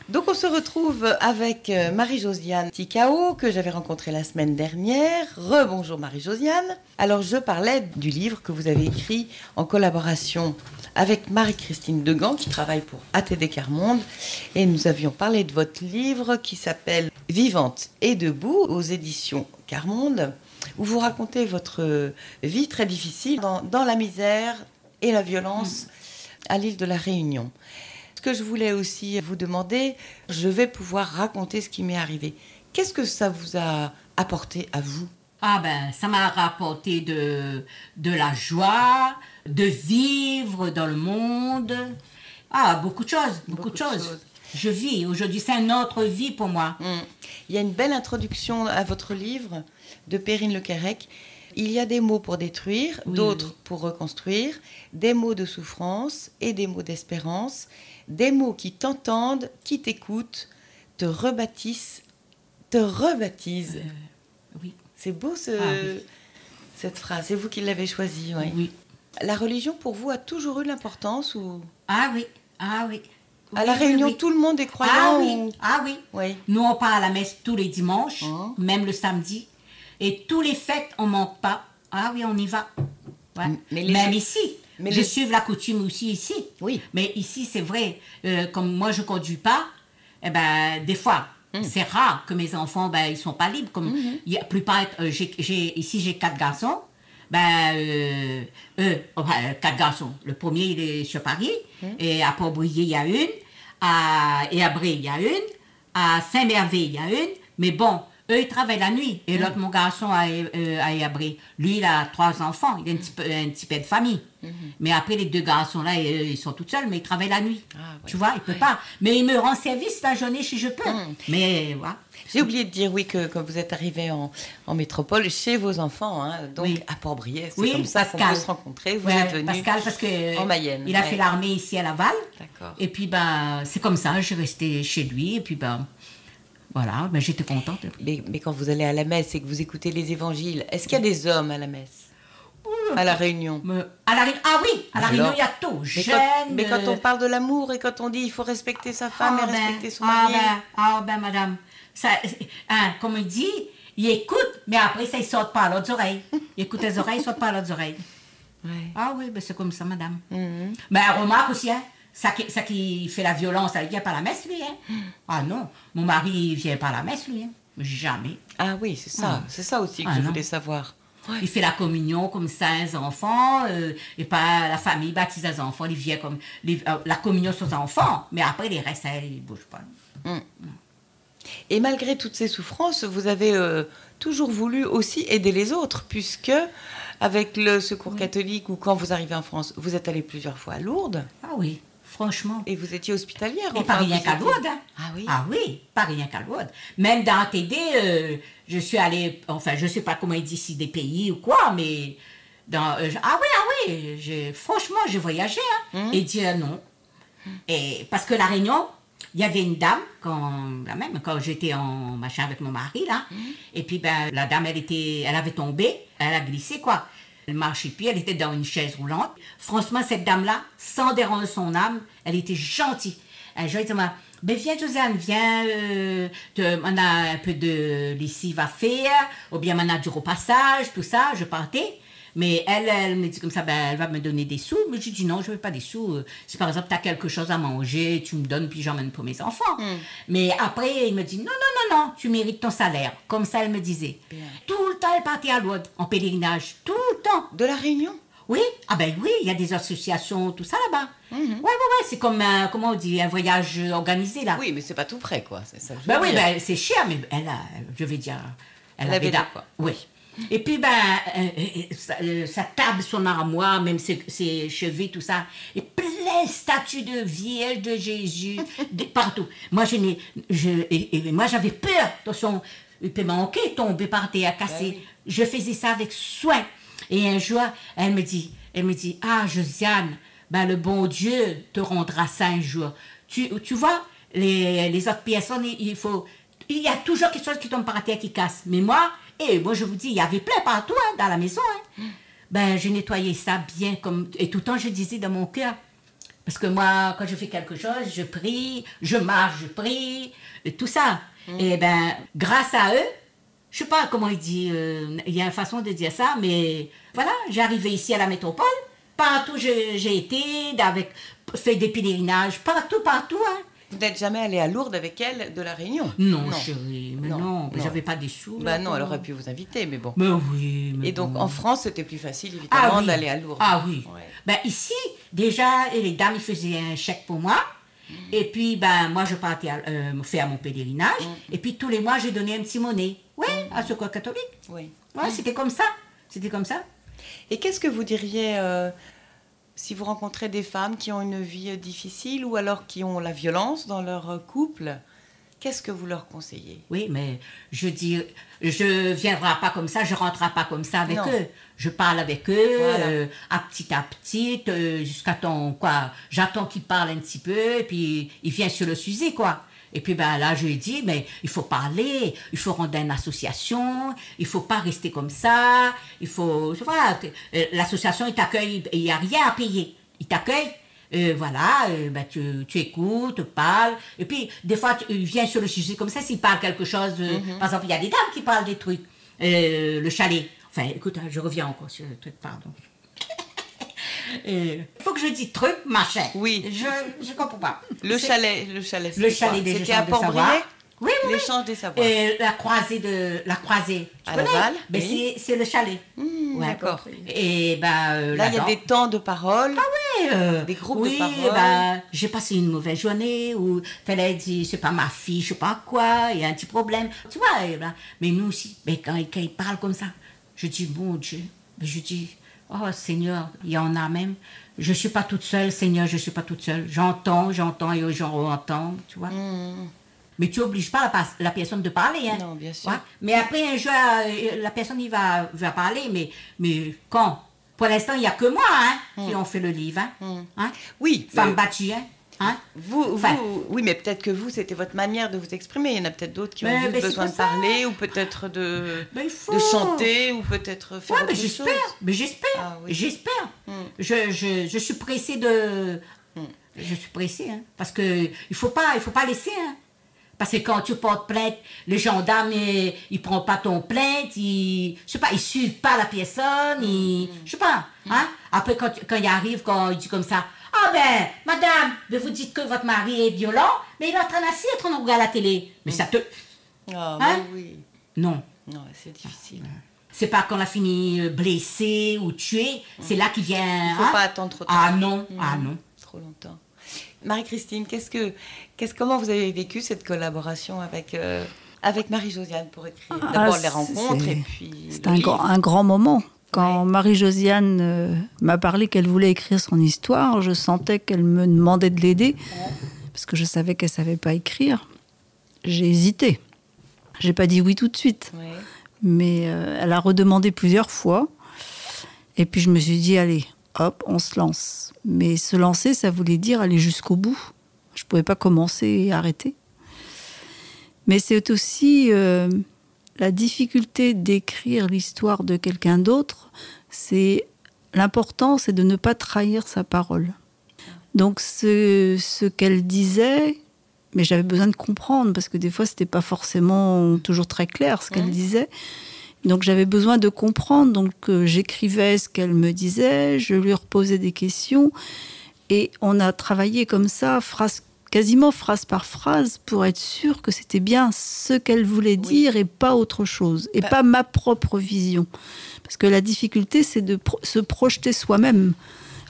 Donc on se retrouve avec Marie-Josiane Ticao, que j'avais rencontrée la semaine dernière. Rebonjour Marie-Josiane. Alors je parlais du livre que vous avez écrit en collaboration avec Marie-Christine Degan, qui travaille pour ATD Quart-Monde. Et nous avions parlé de votre livre qui s'appelle Vivante et debout, aux éditions Quart-Monde, où vous racontez votre vie très difficile dans la misère et la violence à l'île de la Réunion. Ce que je voulais aussi vous demander, je vais pouvoir raconter ce qui m'est arrivé. Qu'est-ce que ça vous a apporté à vous? Ah ben, ça m'a rapporté de la joie, de vivre dans le monde. Ah, beaucoup de choses, beaucoup de choses. Je vis, aujourd'hui c'est une autre vie pour moi. Il y a une belle introduction à votre livre de Perrine Lequerec. Il y a des mots pour détruire, d'autres pour reconstruire, des mots de souffrance et des mots d'espérance, des mots qui t'entendent, qui t'écoutent, te rebâtissent, te rebaptisent. Oui. C'est beau cette phrase, c'est vous qui l'avez choisie. Oui. La religion pour vous a toujours eu l'importance ou... Ah oui, ah oui. À La Réunion, tout le monde est croyant Ah oui, ou... ah oui. Oui. Nous on part à la messe tous les dimanches, même le samedi. Et tous les fêtes, on ne manque pas. Ah oui, on y va. Ouais. Même ici. Je suis la coutume aussi ici. Oui. Mais ici, c'est vrai, comme moi, je ne conduis pas, eh ben, des fois, c'est rare que mes enfants, ben, ils ne sont pas libres. Comme la plupart, ici, j'ai 4 garçons. Ben, 4 garçons. Le premier, il est sur Paris. Et à Port-Brouillet, il y a une. Et à Bray, il y a une. À Saint-Merveille, il y a une. Mais bon, eux, ils travaillent la nuit. Et l'autre, mon garçon, à Yabré, lui, il a 3 enfants. Il a un petit peu de famille. Mais après, les 2 garçons-là, ils sont tout seuls, mais ils travaillent la nuit. Tu vois, il ne peut pas. Mais il me rend service la journée si je peux. Mais voilà. J'ai oublié de dire, oui, que quand vous êtes arrivé en métropole, chez vos enfants, hein, donc à Port-Briès, c'est comme ça qu'on peut se rencontrer. Vous êtes venu Pascal, parce que en Mayenne. Il a fait l'armée ici à Laval. D'accord. Et puis, ben, c'est comme ça, je suis restée chez lui. Et puis, ben... Voilà, mais j'étais contente. Mais quand vous allez à la messe et que vous écoutez les évangiles, est-ce qu'il y a des hommes à la messe? À La Réunion? Ah oui, à La Réunion, il y a tout. Mais quand on parle de l'amour et quand on dit il faut respecter sa femme et respecter son mari... madame, ça, comme il dit, il écoute, mais après ça, il ne saute pas à l'autre oreille. Il écoute les oreilles, il ne saute pas à l'autre oreille. Ouais. Ah oui, ben c'est comme ça, madame. Mais remarque aussi, hein, ça qui fait la violence, il ne vient pas à la messe, lui. Hein. Ah non, mon mari, il ne vient pas à la messe, lui. Hein. Jamais. Ah oui, c'est ça. C'est ça aussi que je voulais savoir. Ouais. Il fait la communion comme ça, les enfants, et pas la famille baptise les enfants, il vient comme la communion sur les enfants, mais après, les restes, ils ne bougent pas. Et malgré toutes ces souffrances, vous avez toujours voulu aussi aider les autres, puisque avec le Secours catholique, ou quand vous arrivez en France, vous êtes allé plusieurs fois à Lourdes. Ah oui. Franchement. Et vous étiez hospitalière. Et pas rien qu'à Lourdes. Hein. Ah oui. Ah oui, pas rien qu'à Lourdes. Même dans TD, je suis allée, enfin, je ne sais pas comment ils disent ici des pays ou quoi, mais dans, franchement, j'ai voyagé. Hein, et dire non. Et parce que La Réunion, il y avait une dame, quand j'étais en machin avec mon mari, là, et puis ben, la dame, elle avait tombé, elle a glissé, quoi. Elle marchait puis elle était dans une chaise roulante. Franchement, cette dame-là, sans déranger son âme, elle était gentille. Un jour, elle dit, ben viens Josiane, viens, on a un peu de lessive à faire, ou bien on a du repassage, tout ça, je partais. Mais elle me dit comme ça, ben, elle va me donner des sous. Mais je dis non, je ne veux pas des sous. Si par exemple, tu as quelque chose à manger, tu me donnes, puis j'emmène pour mes enfants. Mais après, il me dit, non, tu mérites ton salaire. Comme ça, elle me disait. Bien. Tout le temps, elle partait à Lourdes, en pèlerinage. Tout le temps. De La Réunion? Oui. Ah ben oui, il y a des associations, tout ça là-bas. Ouais, c'est comme, comment on dit, un voyage organisé, là. Oui, mais c'est pas tout près, quoi. C'est ça, ben oui, ben, c'est cher, mais elle a, je vais dire... Elle avait là, quoi. Oui. Et puis, ben, sa table, son armoire, même ses cheveux, tout ça, et plein de statues de Vierge, de Jésus, partout. Moi, moi, j'avais peur. Attention, il peut manquer, tomber par terre, casser. Oui. Je faisais ça avec soin. Et un jour, elle me dit, ah, Josiane, ben, le bon Dieu te rendra ça un jour. Tu vois, les autres personnes, il y a toujours quelque chose qui tombe par terre, qui casse. Mais moi, je vous dis, il y avait plein partout, hein, dans la maison. Hein. Ben, je nettoyais ça bien, et tout le temps, je disais dans mon cœur, Parce que moi, quand je fais quelque chose, je prie, je marche, je prie, et tout ça. Et ben, grâce à eux, je sais pas comment il dit, il y a une façon de dire ça, mais voilà, j'ai arrivé ici à la métropole. Partout j'ai été, fait des pèlerinages, partout, hein. Vous n'êtes jamais allé à Lourdes avec elle de la Réunion? Non, chérie, mais non, j'avais pas des sous. Bah non, elle aurait pu vous inviter, mais bon. Mais oui, mais et donc, bon. En France, c'était plus facile, évidemment, d'aller à Lourdes. Ah oui. Ouais. Ben ici, déjà, les dames, ils faisaient un chèque pour moi. Et puis, ben, moi, je partais faire mon pèlerinage. Et puis, tous les mois, j'ai donné un petit monnaie. Oui, à Secours catholique. Oui. Ouais, c'était comme ça. C'était comme ça. Et qu'est-ce que vous diriez si vous rencontrez des femmes qui ont une vie difficile ou alors qui ont la violence dans leur couple? Qu'est-ce que vous leur conseillez? Oui, mais je dis, je viendrai pas comme ça, je rentrerai pas comme ça avec eux. Je parle avec eux, voilà. À petit, jusqu'à temps, quoi. J'attends qu'ils parlent un petit peu, et puis ils viennent sur le sujet, quoi. Et puis ben là, je lui ai dit, mais il faut parler, il faut rendre une association, il faut pas rester comme ça, il faut, voilà, l'association, il t'accueille, il n'y a rien à payer. Il t'accueille, voilà, ben tu écoutes, parles, et puis des fois, il vient sur le sujet comme ça, s'il parle quelque chose, par exemple, il y a des dames qui parlent des trucs, le chalet. Enfin, écoute, je reviens encore sur le truc, pardon. Il faut que je dise truc, machin. Oui. Je comprends pas. Le chalet, c'était à Port-Brillet. Oui. L'échange des savoirs. La croisée. Tu à connais? Laval. Mais oui. c'est le chalet. Ouais, d'accord. Et ben là, il y a des temps de parole. Ah oui. Des groupes de parole. Ben, j'ai passé une mauvaise journée où elle a dit c'est pas ma fille, je sais pas quoi, il y a un petit problème. Tu vois, mais nous aussi. Mais quand ils parlent comme ça, je dis mon Dieu. Je dis oh Seigneur, il y en a même. Je ne suis pas toute seule, Seigneur, je ne suis pas toute seule. J'entends et les gens entendent, tu vois. Mais tu n'obliges pas la personne de parler. Hein. Non, bien sûr. Ouais. Mais après, un jour, la personne va parler, mais quand? Pour l'instant, il n'y a que moi qui ont fait le livre. Hein? Oui. Femme battue, hein? Oui, mais peut-être que vous, c'était votre manière de vous exprimer. Il y en a peut-être d'autres qui ont juste besoin de parler, ou peut-être de chanter, ou peut-être faire autre chose. Mais j'espère. Ah, oui. J'espère. Je suis pressée de... Je suis pressée, hein, parce que il faut pas laisser, hein. Parce que quand tu portes plainte, les gendarmes, ils prennent pas ton plainte, je sais pas, ils suivent pas la personne, je sais pas, hein. Après, quand il arrive, quand il dit comme ça, ah ben, madame, vous dites que votre mari est violent, mais il est en train d'assis, en train de regarder la télé. Mais ça te... Ah, hein? oui. Non. Non, c'est difficile. C'est pas quand on a fini blessé ou tué, c'est là qu'il vient... Il faut pas attendre trop tard. Ah non, non. Trop longtemps. Marie-Christine, comment vous avez vécu cette collaboration avec Marie-Josiane pour écrire d'abord les rencontres et puis... C'est un grand moment. Quand Marie-Josiane m'a parlé qu'elle voulait écrire son histoire, je sentais qu'elle me demandait de l'aider, parce que je savais qu'elle ne savait pas écrire. J'ai hésité. Je n'ai pas dit oui tout de suite. Ouais. Mais elle a redemandé plusieurs fois. Et puis je me suis dit, allez, hop, on se lance. Mais se lancer, ça voulait dire aller jusqu'au bout. Je ne pouvais pas commencer et arrêter. Mais c'est aussi... la difficulté d'écrire l'histoire de quelqu'un d'autre, l'important, c'est de ne pas trahir sa parole. Donc ce qu'elle disait, mais j'avais besoin de comprendre, parce que des fois, c'était pas forcément toujours très clair ce qu'elle disait. Donc j'avais besoin de comprendre, donc j'écrivais ce qu'elle me disait, je lui reposais des questions, et on a travaillé comme ça, quasiment phrase par phrase, pour être sûr que c'était bien ce qu'elle voulait dire et pas autre chose, et pas ma propre vision. Parce que la difficulté, c'est de se projeter soi-même.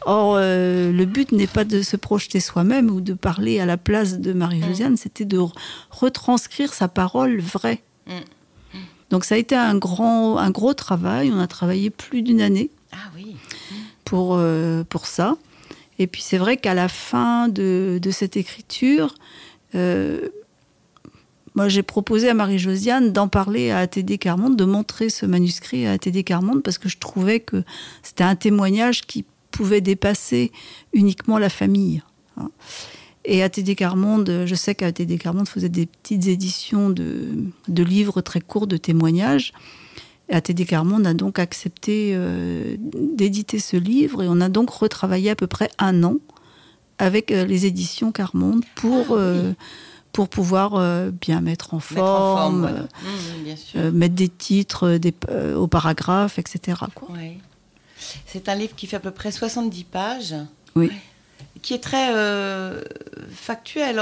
Or, le but n'est pas de se projeter soi-même ou de parler à la place de Marie-Josiane, c'était de retranscrire sa parole vraie. Donc ça a été un gros travail, on a travaillé plus d'une année pour ça. Et puis c'est vrai qu'à la fin de cette écriture, moi j'ai proposé à Marie-Josiane d'en parler à ATD Quart-Monde, de montrer ce manuscrit à ATD Quart-Monde, parce que je trouvais que c'était un témoignage qui pouvait dépasser uniquement la famille. Et ATD Quart-Monde, je sais qu'ATD Quart-Monde faisait des petites éditions de livres très courts de témoignages. ATD Quart-Monde a donc accepté d'éditer ce livre, et on a donc retravaillé à peu près 1 an avec les éditions Carmonde pour pouvoir bien mettre en forme, voilà. Bien sûr. mettre des titres au paragraphe, etc. quoi. Oui. C'est un livre qui fait à peu près 70 pages. Oui. Qui est très factuel.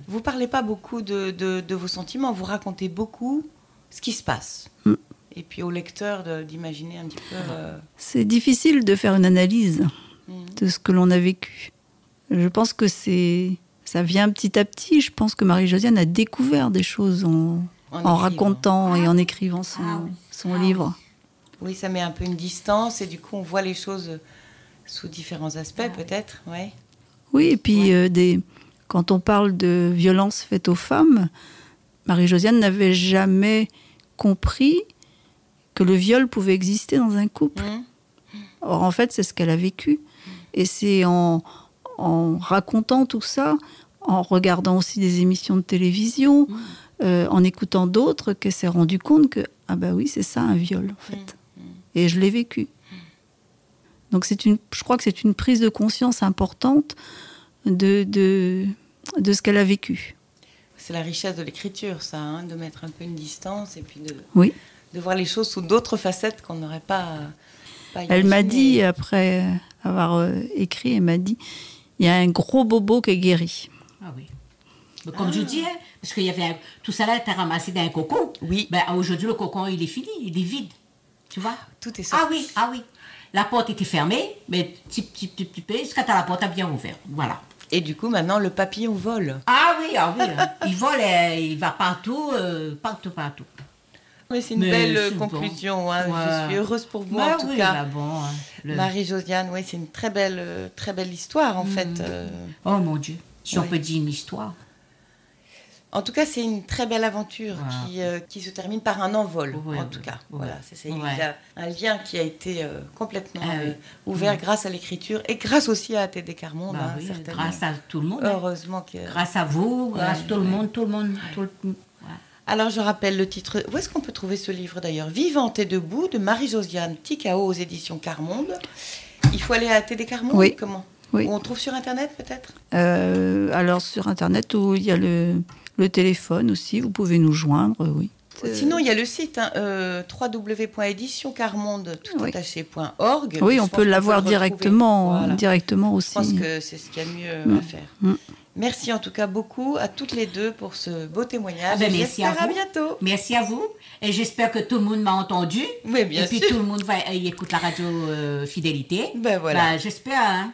Vous ne parlez pas beaucoup de vos sentiments, vous racontez beaucoup ce qui se passe. Et puis au lecteur d'imaginer un petit peu... C'est difficile de faire une analyse de ce que l'on a vécu. Je pense que ça vient petit à petit. Je pense que Marie-Josiane a découvert des choses en racontant et en écrivant son livre. Oui, ça met un peu une distance et du coup on voit les choses sous différents aspects peut-être. Ouais. Oui, et puis quand on parle de violences faites aux femmes, Marie-Josiane n'avait jamais compris que le viol pouvait exister dans un couple. Or, en fait, c'est ce qu'elle a vécu. Et c'est en racontant tout ça, en regardant aussi des émissions de télévision, en écoutant d'autres, qu'elle s'est rendue compte que, ah bah oui, c'est ça un viol, en fait. Et je l'ai vécu. Donc je crois que c'est une prise de conscience importante de ce qu'elle a vécu. C'est la richesse de l'écriture, ça, hein, de mettre un peu une distance et puis Oui. de voir les choses sous d'autres facettes qu'on n'aurait pas Elle m'a imaginées. dit, après avoir écrit, elle m'a dit, il y a un gros bobo qui est guéri. Ah oui. Mais comme je dis, hein, parce qu'il y avait tout ça là, t'as ramassé dans un cocon. Oui. Ben, aujourd'hui, le cocon, il est fini, il est vide. Tu vois? Tout est sorti. Ah oui. La porte était fermée, mais petit peu, jusqu'à la porte a bien ouvert. Voilà. Et du coup, maintenant, le papillon vole. Ah oui. Il vole, il va partout. Oui, c'est une Mais belle c'est conclusion. Hein. Ouais. Je suis heureuse pour vous, Ben en tout oui, cas. ben bon, hein, Marie-Josiane, oui, c'est une très belle histoire, en fait. Oh mon Dieu, si on peut dire une histoire. En tout cas, c'est une très belle aventure qui se termine par un envol, Ouais, en tout cas. ouais. Voilà, il Ouais. y a un lien qui a été complètement ouvert grâce à l'écriture et grâce aussi à Tédé Carmonde, Bah oui, certainement. grâce à tout le monde. Hein. Heureusement que... Grâce à vous, grâce à tout le monde. Ouais. Alors, je rappelle le titre. Où est-ce qu'on peut trouver ce livre, d'ailleurs? Vivante et debout, de Marie-Josiane Ticao aux éditions Carmonde. Il faut aller à Tédé Carmonde? Oui. Comment? Oui. Ou on trouve sur Internet, peut-être? Alors, sur Internet, où il y a le téléphone aussi, vous pouvez nous joindre, oui. Sinon, il y a le site www.éditioncarmonde.org. Oui, on peut l'avoir directement aussi. Je pense que c'est ce qu'il y a de mieux à faire. Merci en tout cas beaucoup à toutes les deux pour ce beau témoignage. Ah ben, merci J'espère à à vous. bientôt. Merci à vous. Et j'espère que tout le monde m'a entendu. Oui, bien Et puis sûr. tout le monde va écoute la radio Fidélité. Ben voilà. Ben, j'espère. Hein.